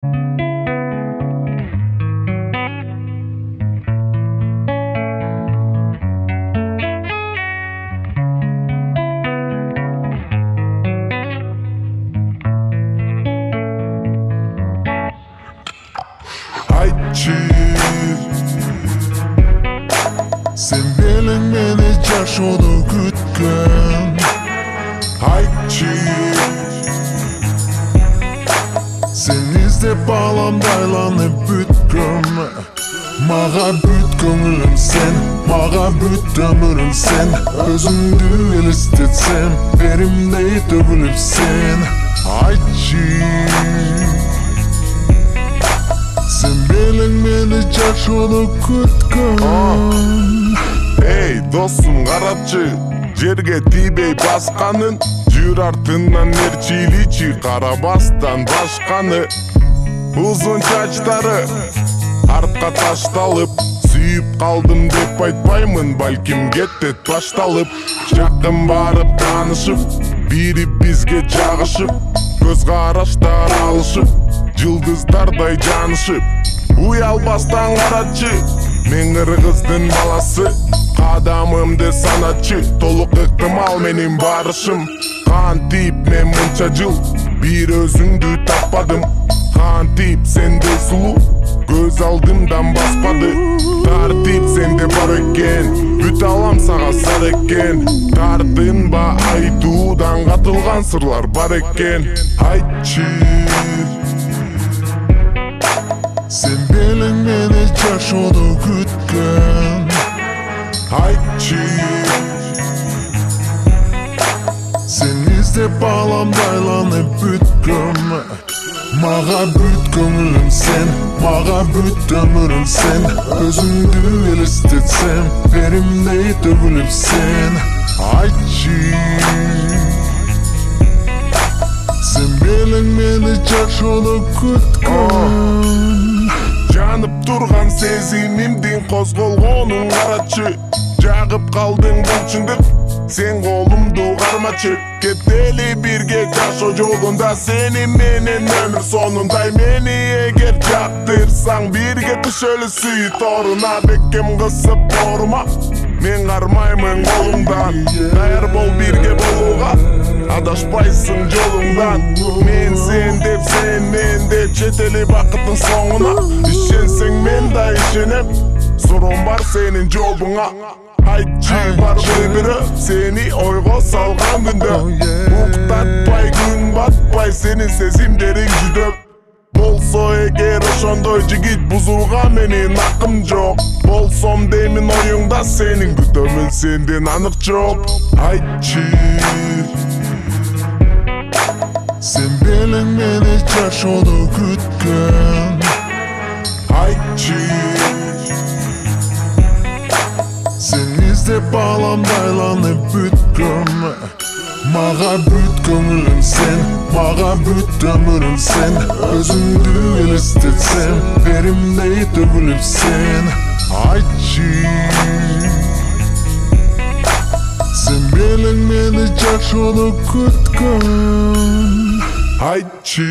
Aytçı, sen bilen meni жашоодо күткөн. Aytçı, sen издеп балам байланып бүткөм. Мага бүт көңүлүм сен, мага бүт өмүрүм сен. Өзүңдү элестетсем, беримдей төгүлүп сен. Aytçı, sen bilen meni жашоодо күткөн. Ey dostum karatçı, жерге тийбей басканын, жүр артынан эрчиличи карабастан башканы. Узун чачтары артка ташталып, сүйүп калдым деп айтпаймын, балким кеттет башталып. Жакын барып таанышып, бири бизге жагышып, көз караштар алышып, жылдыздардай жанышып. Уялбастан карачы, мен кыргыздын баласы, кадамымды саначы, толук ыктымал менин барышым. Кантип мен мынча жыл бир өзүңдү таппадым, кантип сенде сулуу көз алдымдан баспады. Тартип сенде бар экен, бүт алам сага сар экен. Тартынба айтуудан катылган сырлар бар экен. Айтчы, sen bilen meni жашоодо күткөн. Aytçı, sen издеп балам байланып бүткөм. Мага бүт көңүлүм сен, мага бүт өмүрүм сен. Өзүңдү элестетсем, беримдей төгүлүп сен. Aytçı, sen bilen meni жашоодо күткөн. жанып турган сезимимдин козголгонун карачы. Жагып калдың бул чындык, сен колумду кармачы. Кетели бирге жашоо жолунда, сени менен өмүр сонундай. Мени эгер жактырсаң, бирге кыш өлүсү торуна. Бекем кысып борума, мен кармаймын колуңдан. Даяр бол бирге болууга, адашпайсың жолуңдан. Мен сен деп, сен мен деп, жетели бакыттын соңуна. Ишенсең мен да ишенем, сорун бар сенин жообуңа. Айтчы барбы бири сени ойго салган күндө, уктатпай күн батпай сенин сезимдериң жүдөп. Болсо эгер ошондой жигит бузууга менин акым жок. Болсом деймин оюңда сенин күтөмүн сенден анык жооп. Айтчы, sen bilen meni жашоодо күткөн. Айтчы, sen издеп балам байланып бүткөм. Мага бүт көңүлүм сен, мага бүт өмүрүм сен. Өзүңдү элестетсем, беримдей төгүлүп сен. Айтчы, sen bilen meni жашоодо күткөн. айтчы.